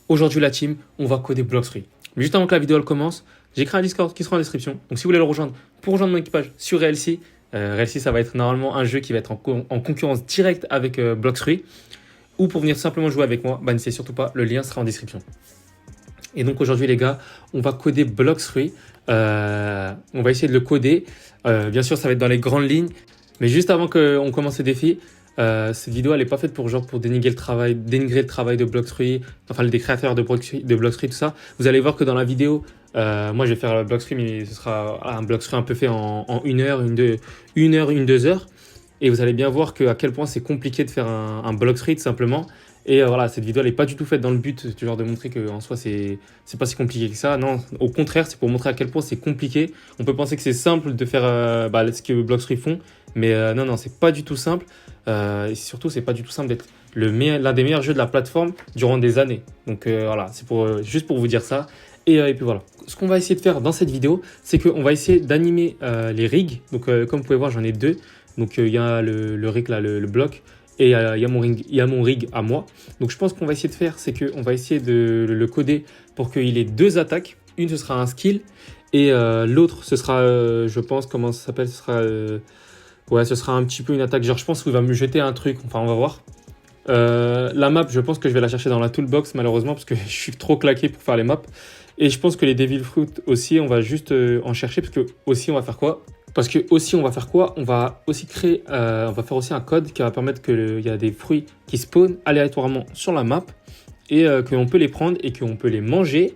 Aujourd'hui, la team, on va coder Blox3. Mais juste avant que la vidéo elle commence, j'ai créé un Discord qui sera en description. Donc si vous voulez le rejoindre pour rejoindre mon équipage sur RLC, RLC ça va être normalement un jeu qui va être en concurrence directe avec Blox3. Ou pour venir simplement jouer avec moi, n'hésitez surtout pas, le lien sera en description. Et donc aujourd'hui les gars, on va coder Blox3. On va essayer de le coder. Bien sûr, ça va être dans les grandes lignes. Mais juste avant qu'on commence le défi, cette vidéo elle n'est pas faite pour dénigrer le travail de Blox3, enfin des créateurs de Blox3, tout ça. Vous allez voir que dans la vidéo, moi je vais faire Blox3, mais ce sera un Blox3 un peu fait en 1 heure, 2 heures. Et vous allez bien voir à quel point c'est compliqué de faire un Blox3 tout simplement. Et voilà, cette vidéo elle n'est pas du tout faite dans le but de montrer qu'en soi c'est pas si compliqué que ça. Non, au contraire, c'est pour montrer à quel point c'est compliqué. On peut penser que c'est simple de faire ce que Blox3 font, mais non, c'est pas du tout simple. Et surtout, c'est pas du tout simple d'être l'un des meilleurs jeux de la plateforme durant des années. Donc voilà, c'est juste pour vous dire ça. Et puis voilà. Ce qu'on va essayer de faire dans cette vidéo, c'est qu'on va essayer d'animer les rigs. Donc comme vous pouvez voir, j'en ai deux. Donc il y a le rig là, le bloc. Et il y a mon rig à moi. Donc je pense qu'on va essayer de faire, c'est qu'on va essayer de le coder pour qu'il ait deux attaques. Une, ce sera un skill. Et l'autre, ce sera, je pense, comment ça s'appelle, ce sera un petit peu une attaque. Genre, je pense qu'il va me jeter un truc. Enfin, on va voir. La map, je pense que je vais la chercher dans la toolbox, malheureusement, parce que je suis trop claqué pour faire les maps. Et je pense que les Devil Fruit aussi, on va juste en chercher, parce que aussi, on va faire quoi? Parce que aussi, on va faire quoi? On va aussi créer, on va faire aussi un code qui va permettre qu'il y a des fruits qui spawnent aléatoirement sur la map et qu'on peut les prendre et qu'on peut les manger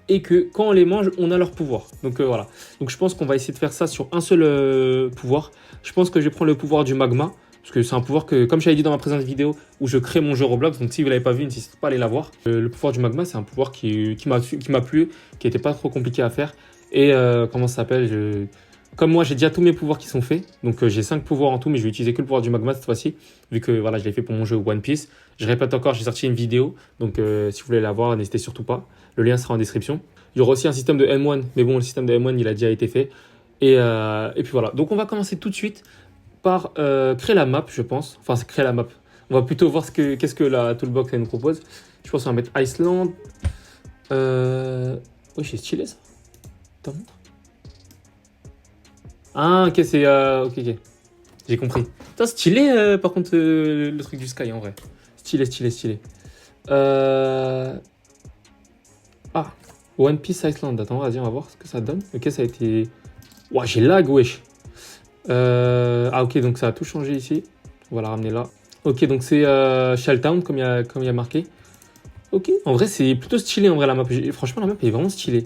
et que quand on les mange, on a leur pouvoir. Donc voilà. Donc je pense qu'on va essayer de faire ça sur un seul pouvoir. Je pense que je vais prendre le pouvoir du magma parce que c'est un pouvoir que, comme j'avais dit dans ma présente vidéo où je crée mon jeu Roblox, donc si vous ne l'avez pas vu, n'hésitez pas à aller la voir. Le pouvoir du magma, c'est un pouvoir qui m'a plu, qui n'était pas trop compliqué à faire. Et comment ça s'appelle Comme moi, j'ai déjà tous mes pouvoirs qui sont faits. Donc, j'ai 5 pouvoirs en tout, mais je vais utiliser que le pouvoir du magma cette fois-ci. Vu que voilà, je l'ai fait pour mon jeu One Piece. Je répète encore, j'ai sorti une vidéo. Donc, si vous voulez la voir, n'hésitez surtout pas. Le lien sera en description. Il y aura aussi un système de M1. Mais bon, le système de M1, il a déjà été fait. Et puis voilà. Donc, on va commencer tout de suite par créer la map, je pense. Enfin, c'est créer la map. On va plutôt voir qu'est-ce que la toolbox elle nous propose. Je pense qu'on va mettre Iceland. Oui, c'est stylé ça. T'en montres? Ah, ok, c'est. Ok. J'ai compris. Putain, stylé, par contre, le truc du Sky, en vrai. Stylé. Ah, One Piece Iceland. Attends, vas-y, on va voir ce que ça donne. Ok, ça a été. Ouah, j'ai lag, wesh. Ah, ok, donc ça a tout changé ici. On va la ramener là. Ok, donc c'est Shelltown, comme il y a marqué. Ok, en vrai, c'est plutôt stylé, en vrai, la map. Franchement, la map est vraiment stylée.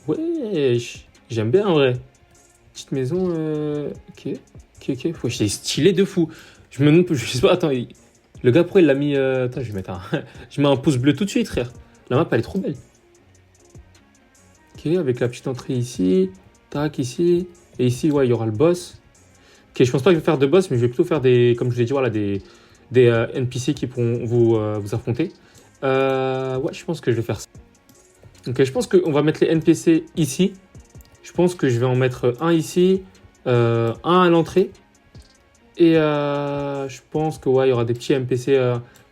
Wesh, j'aime bien, en vrai. Petite maison, ok. Ouais, c'est stylé de fou. Je sais pas, attends, le gars, pourquoi il l'a mis. Attends, je vais mettre je mets un pouce bleu tout de suite, frère. La map, elle est trop belle. Ok, avec la petite entrée ici. Tac, ici. Et ici, ouais, il y aura le boss. Ok, je pense pas que je vais faire de boss, mais je vais plutôt faire comme je vous l'ai dit, voilà, des NPC qui pourront vous affronter. Ouais, je pense que je vais faire ça. Ok, je pense qu'on va mettre les NPC ici. Je pense que je vais en mettre un ici, un à l'entrée. Et je pense que ouais, il y aura des petits NPC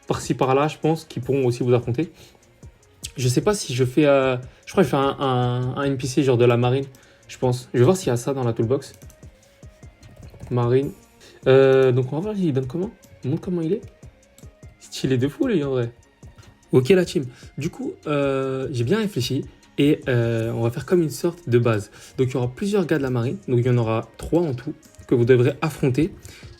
par-ci par-là, je pense, qui pourront aussi vous affronter. Je sais pas si je fais. Je crois que je fais un NPC genre de la marine, je pense. Je vais voir s'il y a ça dans la toolbox. Marine. Donc on va voir, il donne comment? Il montre comment il est. Stylé de fou, lui, en vrai. Ok, la team. Du coup, j'ai bien réfléchi. Et on va faire comme une sorte de base. Donc il y aura plusieurs gars de la marine. Donc il y en aura 3 en tout que vous devrez affronter.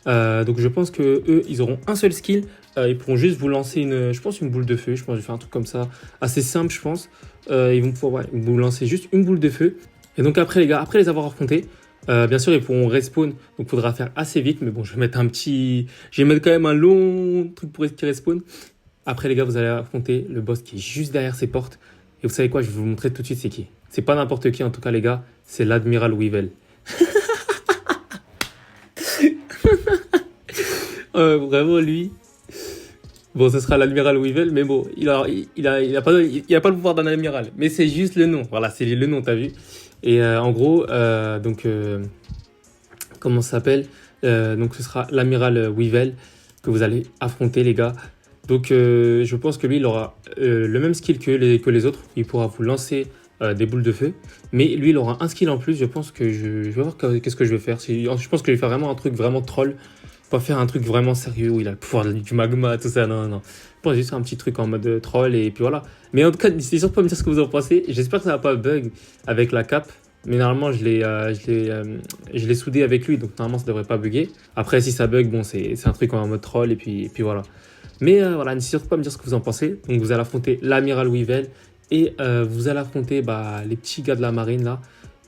Donc je pense que eux, ils auront un seul skill. Ils pourront juste vous lancer une boule de feu. Je pense que je vais faire un truc comme ça, assez simple, je pense. Ils vont pouvoir vous lancer juste une boule de feu. Et donc après les gars, après les avoir affrontés, bien sûr ils pourront respawn. Donc il faudra faire assez vite. Mais bon, je vais mettre quand même un long truc pour qu'ils respawn. Après les gars, vous allez affronter le boss qui est juste derrière ces portes. Et vous savez quoi, je vais vous montrer tout de suite c'est qui. C'est pas n'importe qui en tout cas les gars, c'est l'Admiral Weevil. Vraiment lui. Bon, ce sera l'Admiral Weevil, mais bon, il a pas le pouvoir d'un amiral. Mais c'est juste le nom. Voilà, c'est le nom, t'as vu. Et en gros, comment ça s'appelle donc ce sera l'Admiral Weevil que vous allez affronter les gars. Donc je pense que lui, il aura le même skill que les autres. Il pourra vous lancer des boules de feu. Mais lui, il aura un skill en plus. Je pense que je vais voir qu'est-ce que je vais faire. Je pense que je vais faire vraiment un truc vraiment troll. Pas faire un truc vraiment sérieux où il a le pouvoir du magma, tout ça. Non, non, non. Je pense juste un petit truc en mode troll et puis voilà. Mais en tout cas, n'hésitez surtout pas à me dire ce que vous en pensez. J'espère que ça va pas bug avec la cape. Mais normalement, je l'ai soudé avec lui, donc normalement, ça devrait pas bugger. Après, si ça bug, bon, c'est un truc en mode troll, et puis voilà. Mais voilà, n'hésitez surtout pas à me dire ce que vous en pensez. Donc, vous allez affronter l'amiral Weevil, et vous allez affronter les petits gars de la marine, là.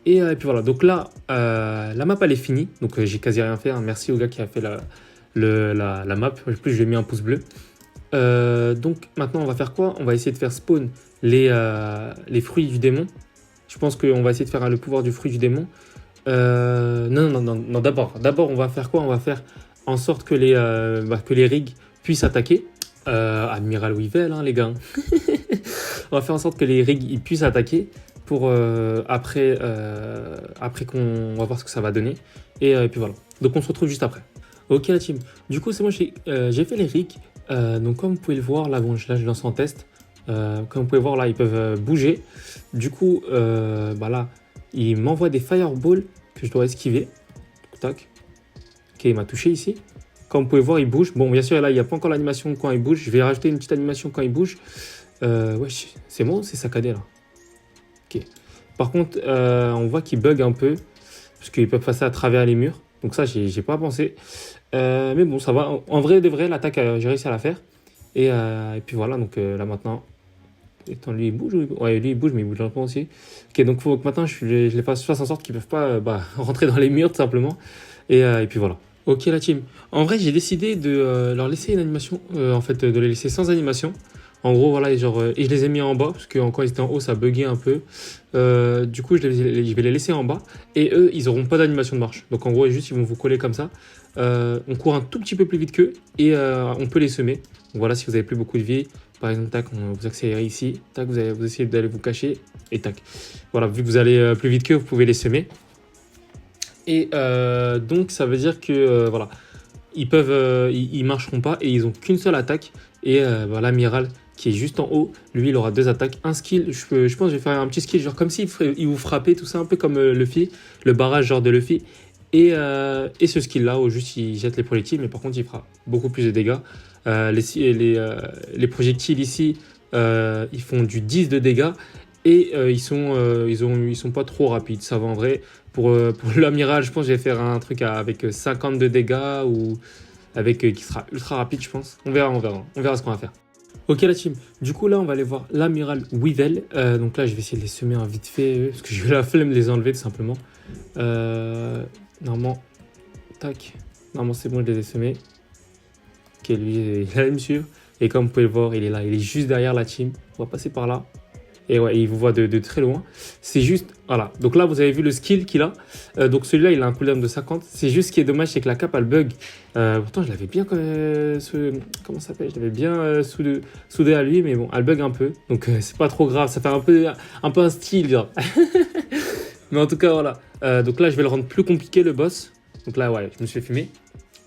Et puis voilà, donc là, la map, elle est finie. Donc, j'ai quasi rien fait, hein. Merci au gars qui a fait la map. En plus, je lui ai mis un pouce bleu. Donc, maintenant, on va faire quoi? On va essayer de faire spawn les fruits du démon. Je pense qu'on va essayer de faire le pouvoir du fruit du démon. Non, d'abord, on va faire quoi? On va faire en sorte que les rigs puissent attaquer. Amiral Weevil, hein, les gars. On va faire en sorte que les rigs ils puissent attaquer pour après qu'on va voir ce que ça va donner. Et puis voilà. Donc on se retrouve juste après. Ok la team. Du coup, c'est moi, j'ai fait les rigs. Donc comme vous pouvez le voir, là, bon, là je lance en test. Comme vous pouvez voir là, ils peuvent bouger. Du coup, là, il m'envoie des fireballs que je dois esquiver. Tac. Ok, il m'a touché ici. Comme vous pouvez voir, il bouge. Bon, bien sûr, là, il n'y a pas encore l'animation quand il bouge. Je vais rajouter une petite animation quand il bouge. Wesh, c'est bon, c'est saccadé là. Ok. Par contre, on voit qu'il bug un peu. Parce qu'ils peuvent passer à travers les murs. Donc ça, j'ai pas pensé. Mais bon, ça va. En vrai, de vrai, l'attaque, j'ai réussi à la faire. Et puis voilà, donc là maintenant. Attends, lui il bouge ou... Ouais, lui il bouge, mais il bouge lentement aussi. Ok, donc il faut que maintenant je les fasse en sorte qu'ils ne peuvent pas rentrer dans les murs tout simplement. Et puis voilà. Ok la team. En vrai, j'ai décidé de leur laisser une animation, en fait, de les laisser sans animation. En gros, voilà, et je les ai mis en bas, parce que quand ils étaient en haut, ça buguait un peu. Du coup, je vais les laisser en bas. Et eux, ils n'auront pas d'animation de marche. Donc en gros, juste, ils vont vous coller comme ça. On court un tout petit peu plus vite qu'eux, et on peut les semer. Donc voilà, si vous avez plus beaucoup de vie, par exemple, tac, on vous accélérez ici, tac, vous essayez d'aller vous cacher, et tac. Voilà, vu que vous allez plus vite qu'eux, vous pouvez les semer. Et donc, ça veut dire que, voilà, ils marcheront pas, et ils ont qu'une seule attaque. Et l'amiral, qui est juste en haut, lui, il aura 2 attaques, un skill. Je pense que je vais faire un petit skill, genre comme s'il vous frappait, tout ça, un peu comme Luffy, le barrage genre de Luffy. Et ce skill-là, où juste il jette les projectiles, mais par contre, il fera beaucoup plus de dégâts. Les projectiles ici, ils font du 10 de dégâts et ils sont pas trop rapides. Ça va en vrai. Pour l'amiral, je pense que je vais faire un truc avec 50 de dégâts ou qui sera ultra rapide, je pense. On verra ce qu'on va faire. Ok la team, du coup là on va aller voir l'amiral Weevil. Donc là je vais essayer de les semer en vite fait parce que j'ai eu la flemme de les enlever tout simplement. Normalement, tac, normalement c'est bon, je les ai semés. Ok, lui il allait me suivre. Et comme vous pouvez le voir, il est là, il est juste derrière la team. On va passer par là. Et ouais, il vous voit de très loin. C'est juste, voilà. Donc là, vous avez vu le skill qu'il a. Donc celui-là, il a un cooldown de 50. C'est juste ce qui est dommage, c'est que la cape, elle bug. Pourtant, je l'avais bien, comment ça s'appelle? Je l'avais bien soudé à lui, mais bon, elle bug un peu. Donc c'est pas trop grave. Ça fait un peu un style, genre. Mais en tout cas, voilà. Donc là, je vais le rendre plus compliqué, le boss. Donc là, ouais, je me suis fait fumer.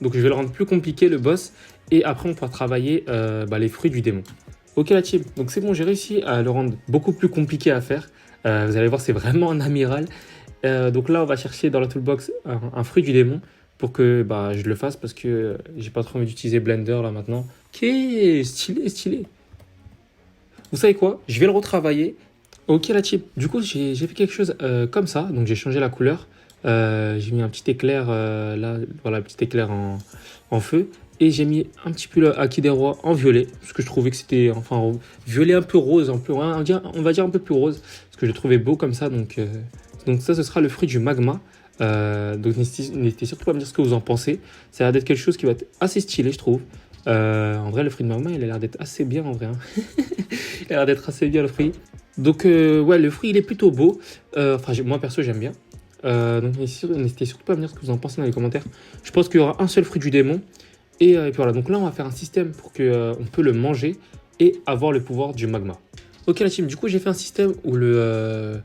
Donc je vais le rendre plus compliqué, le boss. Et après, on pourra travailler les fruits du démon. Ok la team, donc c'est bon, j'ai réussi à le rendre beaucoup plus compliqué à faire. Vous allez voir, c'est vraiment un amiral. Donc là, on va chercher dans la toolbox un fruit du démon pour que je le fasse parce que j'ai pas trop envie d'utiliser Blender là maintenant. Ok, stylé. Vous savez quoi? Je vais le retravailler. Ok la team, du coup j'ai fait quelque chose comme ça, donc j'ai changé la couleur. J'ai mis un petit éclair là, voilà, un petit éclair en feu. Et j'ai mis un petit peu le Haki des Rois en violet, parce que je trouvais que c'était, enfin, violet un peu rose, on va dire un peu plus rose, parce que je le trouvais beau comme ça. Donc ça, ce sera le fruit du magma. Donc n'hésitez surtout pas à me dire ce que vous en pensez. Ça a l'air d'être quelque chose qui va être assez stylé, je trouve. En vrai, le fruit de magma, il a l'air d'être assez bien, en vrai. Hein. Il a l'air d'être assez bien, le fruit. Donc, ouais, le fruit, il est plutôt beau. Moi, perso, j'aime bien. Donc, n'hésitez surtout pas à me dire ce que vous en pensez dans les commentaires. Je pense qu'il y aura un seul fruit du démon. Et puis voilà, donc là on va faire un système pour qu'on peut le manger et avoir le pouvoir du magma. Ok la team, du coup j'ai fait un système où le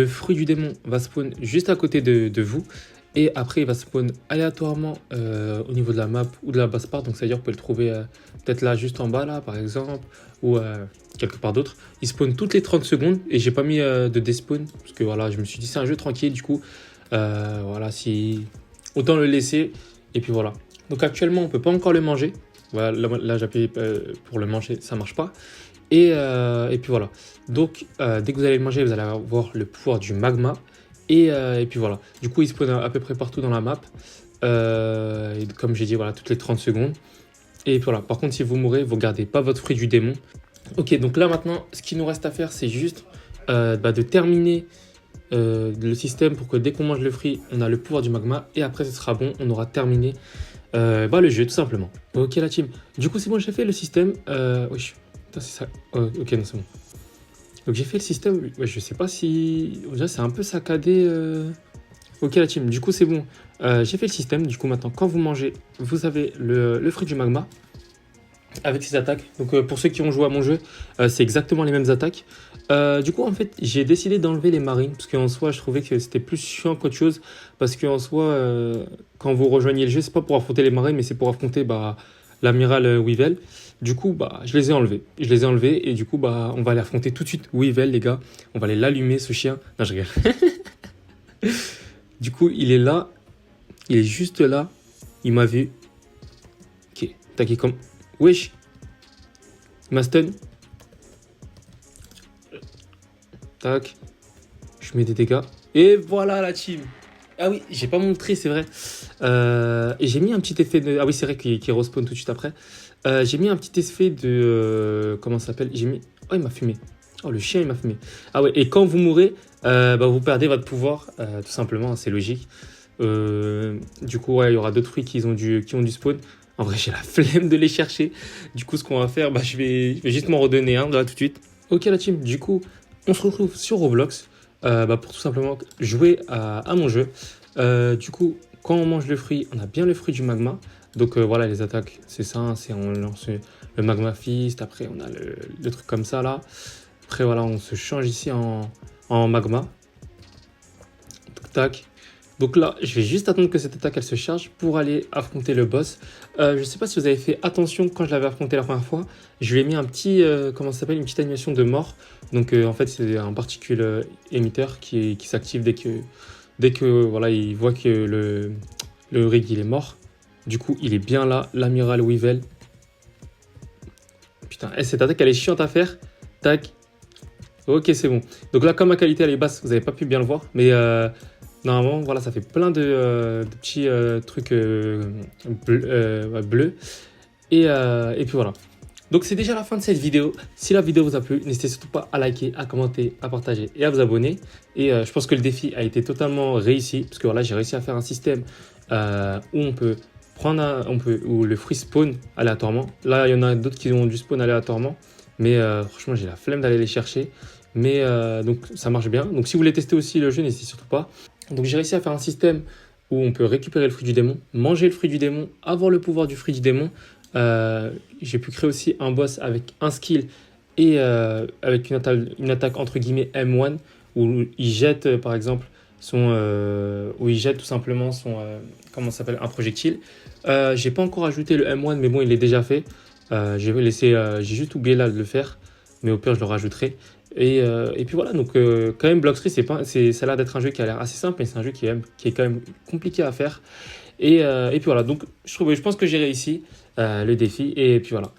fruit du démon va spawn juste à côté de vous. Et après, il va spawn aléatoirement au niveau de la map ou de la basse part. Donc, c'est-à-dire, vous pouvez le trouver peut-être là, juste en bas, là, par exemple, ou quelque part d'autre. Il spawn toutes les 30 secondes et j'ai pas mis de despawn parce que voilà, je me suis dit, c'est un jeu tranquille. Du coup, voilà, si autant le laisser. Et puis voilà. Donc, actuellement, on peut pas encore le manger. Voilà, là j'appuie pour le manger, ça marche pas. Et puis voilà. Donc, dès que vous allez le manger, vous allez avoir le pouvoir du magma. Et puis voilà. Du coup, il spawn à peu près partout dans la map. Et comme j'ai dit, voilà, toutes les 30 secondes. Et puis voilà. Par contre, si vous mourrez, vous gardez pas votre fruit du démon. Ok, donc là maintenant, ce qu'il nous reste à faire, c'est juste de terminer le système pour que dès qu'on mange le fruit, on a le pouvoir du magma. Et après, ce sera bon. On aura terminé le jeu, tout simplement. Ok, la team. Du coup, c'est bon, j'ai fait le système. Oui, putain, c'est ça. Ok, non, c'est bon. Donc j'ai fait le système, ouais, je sais pas si... Déjà c'est un peu saccadé. Ok la team, du coup c'est bon. J'ai fait le système, du coup maintenant quand vous mangez, vous avez le fruit du magma avec ses attaques. Donc pour ceux qui ont joué à mon jeu, c'est exactement les mêmes attaques. Du coup en fait j'ai décidé d'enlever les marines parce qu'en soi je trouvais que c'était plus chiant qu'autre chose. Parce qu'en soi quand vous rejoignez le jeu, c'est pas pour affronter les marines mais c'est pour affronter l'amiral Weevil. Du coup, je les ai enlevés. Je les ai enlevés et du coup, on va aller affronter tout de suite Weevil, les gars. On va aller l'allumer, ce chien. Non, je rigole. Du coup, il est là. Il est juste là. Il m'a vu. Ok. Tac, comme... Wesh. Il m'a stun. Tac. Je mets des dégâts. Et voilà la team. Ah oui, j'ai pas montré, c'est vrai. Et j'ai mis un petit effet de... Ah oui, c'est vrai qu'il respawn tout de suite après. J'ai mis un petit effet de... comment ça s'appelle? J'ai mis... Oh, il m'a fumé. Oh, le chien, il m'a fumé. Ah ouais, et quand vous mourrez, vous perdez votre pouvoir, tout simplement, c'est logique. Du coup, ouais, il y aura d'autres fruits qui ont du spawn. En vrai, j'ai la flemme de les chercher. Du coup, ce qu'on va faire, je vais juste m'en redonner un, là, tout de suite. Ok, la team, du coup, on se retrouve sur Roblox pour tout simplement jouer à mon jeu. Du coup, quand on mange le fruit, on a bien le fruit du magma. Donc voilà, les attaques, c'est ça, on lance le magma fist, après on a le truc comme ça là. Après voilà, on se change ici en magma. Donc, tac. Donc là, je vais juste attendre que cette attaque elle se charge pour aller affronter le boss. Je sais pas si vous avez fait attention quand je l'avais affronté la première fois. Je lui ai mis un petit, comment ça s'appelle, une petite animation de mort. Donc en fait, c'est un particule émetteur qui s'active dès que voilà, il voit que le rig il est mort. Du coup, il est bien là, l'amiral Weevil. Putain, cette attaque, elle est chiante à faire. Tac. Ok, c'est bon. Donc là, comme ma qualité, elle est basse, vous n'avez pas pu bien le voir. Mais normalement, voilà, ça fait plein de petits trucs bleus. Et puis voilà. Donc c'est déjà la fin de cette vidéo. Si la vidéo vous a plu, n'hésitez surtout pas à liker, à commenter, à partager et à vous abonner. Et je pense que le défi a été totalement réussi. Parce que voilà, j'ai réussi à faire un système où on peut où le fruit spawn aléatoirement. Là, il y en a d'autres qui ont du spawn aléatoirement. Mais franchement, j'ai la flemme d'aller les chercher. Mais donc, ça marche bien. Donc, si vous voulez tester aussi le jeu, n'hésitez surtout pas. Donc, j'ai réussi à faire un système où on peut récupérer le fruit du démon, manger le fruit du démon, avoir le pouvoir du fruit du démon. J'ai pu créer aussi un boss avec un skill et avec une attaque entre guillemets M1 où il jette par exemple où il jette tout simplement comment ça s'appelle, un projectile. J'ai pas encore ajouté le M1 mais bon il est déjà fait. J'ai juste oublié là de le faire mais au pire je le rajouterai. Et puis voilà, donc quand même Blox Free, ça a l'air d'être un jeu qui a l'air assez simple mais c'est un jeu qui est quand même compliqué à faire. Et puis voilà, donc je pense que j'ai réussi le défi et puis voilà.